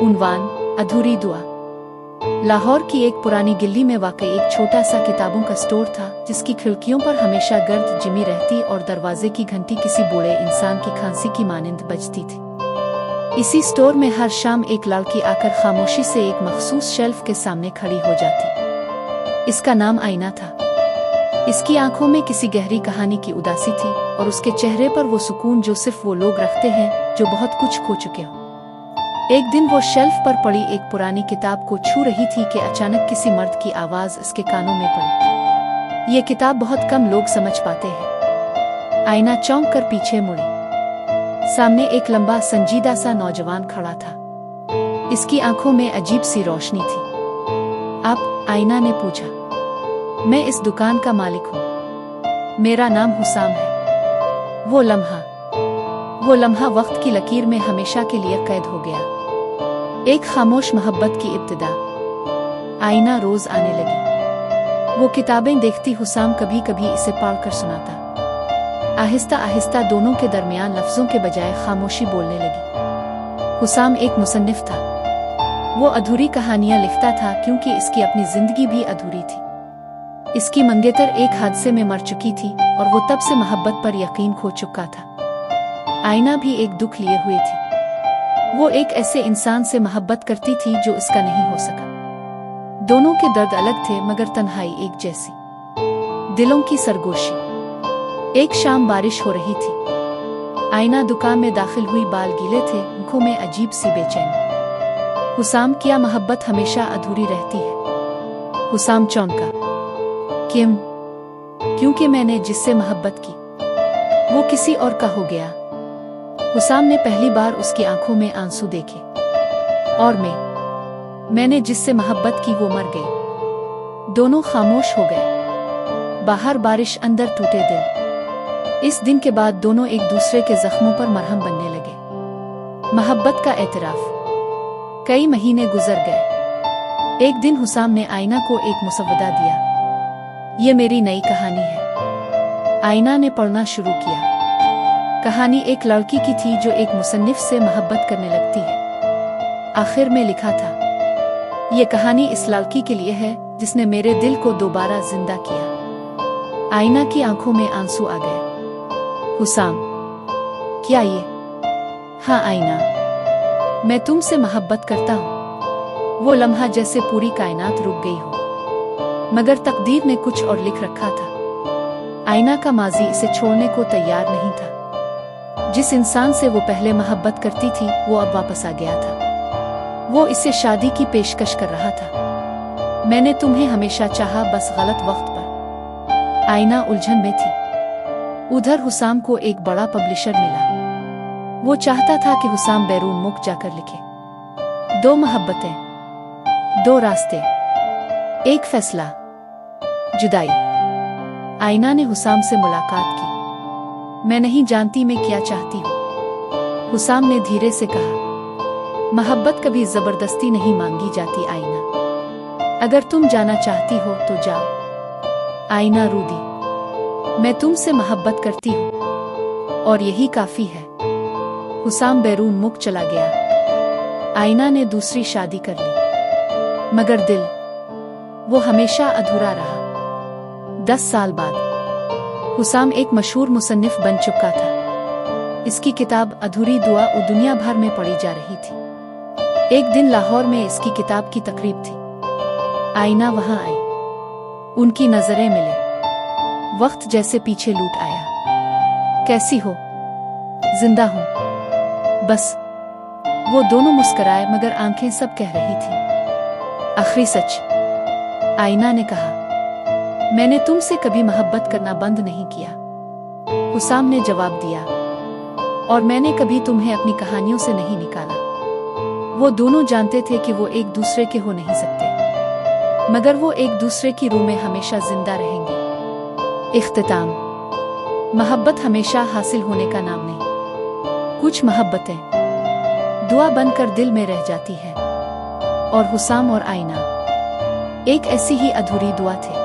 उन्वान अधूरी दुआ। लाहौर की एक पुरानी गली में वाकई एक छोटा सा किताबों का स्टोर था, जिसकी खिड़कियों पर हमेशा गर्द जिमी रहती और दरवाजे की घंटी किसी बूढ़े इंसान की खांसी की मानिंद बजती थी। इसी स्टोर में हर शाम एक लड़की आकर खामोशी से एक मखसूस शेल्फ के सामने खड़ी हो जाती। इसका नाम आईना था। इसकी आंखों में किसी गहरी कहानी की उदासी थी और उसके चेहरे पर वो सुकून जो सिर्फ वो लोग रखते हैं जो बहुत कुछ खो चुके हों। एक दिन वो शेल्फ पर पड़ी एक पुरानी किताब को छू रही थी कि अचानक किसी मर्द की आवाज इसके कानों में पड़ी। ये किताब बहुत कम लोग समझ पाते हैं। आईना चौंक कर पीछे मुड़ी। सामने एक लंबा संजीदा सा नौजवान खड़ा था। इसकी आंखों में अजीब सी रोशनी थी। आप? आईना ने पूछा। मैं इस दुकान का मालिक हूँ। मेरा नाम हुसाम है। वो लम्हा वक्त की लकीर में हमेशा के लिए कैद हो गया। एक खामोश मोहब्बत की इब्तिदा। आईना रोज आने लगी। वो किताबें देखती, हुसाम कभी कभी इसे पढ़ कर सुनाता। आहिस्ता आहिस्ता दोनों के दरमियान लफ्जों के बजाय खामोशी बोलने लगी। हुसाम एक मुसन्निफ था। वो अधूरी कहानियां लिखता था क्योंकि इसकी अपनी जिंदगी भी अधूरी थी। इसकी मंगेतर एक हादसे में मर चुकी थी और वो तब से मोहब्बत पर यकीन खो चुका था। आईना भी एक दुख लिए हुए थी। वो एक ऐसे इंसान से मोहब्बत करती थी जो इसका नहीं हो सका। दोनों के दर्द अलग थे मगर तन्हाई एक जैसी। दिलों की सरगोशी। एक शाम बारिश हो रही थी। आईना दुकान में दाखिल हुई, बाल गीले थे, आंखों में अजीब सी बेचैनी। हुसाम, क्या मोहब्बत हमेशा अधूरी रहती है? हुसाम चौंका। क्यों? क्योंकि मैंने जिससे मोहब्बत की वो किसी और का हो गया। हुसाम ने पहली बार उसकी आंखों में आंसू देखे। और मैंने जिससे मोहब्बत की वो मर गई। दोनों खामोश हो गए। बाहर बारिश, अंदर टूटे दिल। इस दिन के बाद दोनों एक दूसरे के जख्मों पर मरहम बनने लगे। मोहब्बत का एतराफ। कई महीने गुजर गए। एक दिन हुसाम ने आईना को एक मुसव्वदा दिया। ये मेरी नई कहानी है। आईना ने पढ़ना शुरू किया। कहानी एक लड़की की थी जो एक मुसन्निफ से मोहब्बत करने लगती है। आखिर में लिखा था, ये कहानी इस लड़की के लिए है जिसने मेरे दिल को दोबारा जिंदा किया। आईना की आंखों में आंसू आ गए। हुसाम, क्या ये? हाँ आईना, मैं तुमसे मोहब्बत करता हूँ। वो लम्हा जैसे पूरी कायनात रुक गई हो, मगर तकदीर ने कुछ और लिख रखा था। आईना का माजी इसे छोड़ने को तैयार नहीं था। जिस इंसान से वो पहले मोहब्बत करती थी वो अब वापस आ गया था। वो इससे शादी की पेशकश कर रहा था। मैंने तुम्हें हमेशा चाहा, बस गलत वक्त पर। आईना उलझन में थी। उधर हुसाम को एक बड़ा पब्लिशर मिला। वो चाहता था कि हुसाम बैरून मुल्क जाकर लिखे। दो मोहब्बतें, दो रास्ते, एक फैसला, जुदाई। आईना ने हुसाम से मुलाकात की। मैं नहीं जानती मैं क्या चाहती हूँ, हुसाम ने धीरे से कहा। मोहब्बत कभी जबरदस्ती नहीं मांगी जाती आईना। अगर तुम जाना चाहती हो तो जाओ। आईना रूदी। मैं तुमसे मोहब्बत करती हूँ और यही काफी है। हुसाम बैरून मुल्क चला गया। आईना ने दूसरी शादी कर ली, मगर दिल, वो हमेशा अधूरा रहा। 10 साल बाद हुसाम एक मशहूर मुसन्निफ बन चुका था। इसकी किताब अधूरी दुआ दुनिया भर में पढ़ी जा रही थी। एक दिन लाहौर में इसकी किताब की तकरीब थी। आईना वहां आई। उनकी नजरें मिले। वक्त जैसे पीछे लूट आया। कैसी हो? जिंदा हूं, बस। वो दोनों मुस्कुराए मगर आंखें सब कह रही थी, आखिरी सच। आईना ने कहा, मैंने तुमसे कभी मोहब्बत करना बंद नहीं किया। हुसाम ने जवाब दिया, और मैंने कभी तुम्हें अपनी कहानियों से नहीं निकाला। वो दोनों जानते थे कि वो एक दूसरे के हो नहीं सकते, मगर वो एक दूसरे की रूह में हमेशा जिंदा रहेंगे। इख्तिताम। मोहब्बत हमेशा हासिल होने का नाम नहीं। कुछ मोहब्बतें दुआ बनकर दिल में रह जाती हैं, और हुसाम और आईना एक ऐसी ही अधूरी दुआ थे।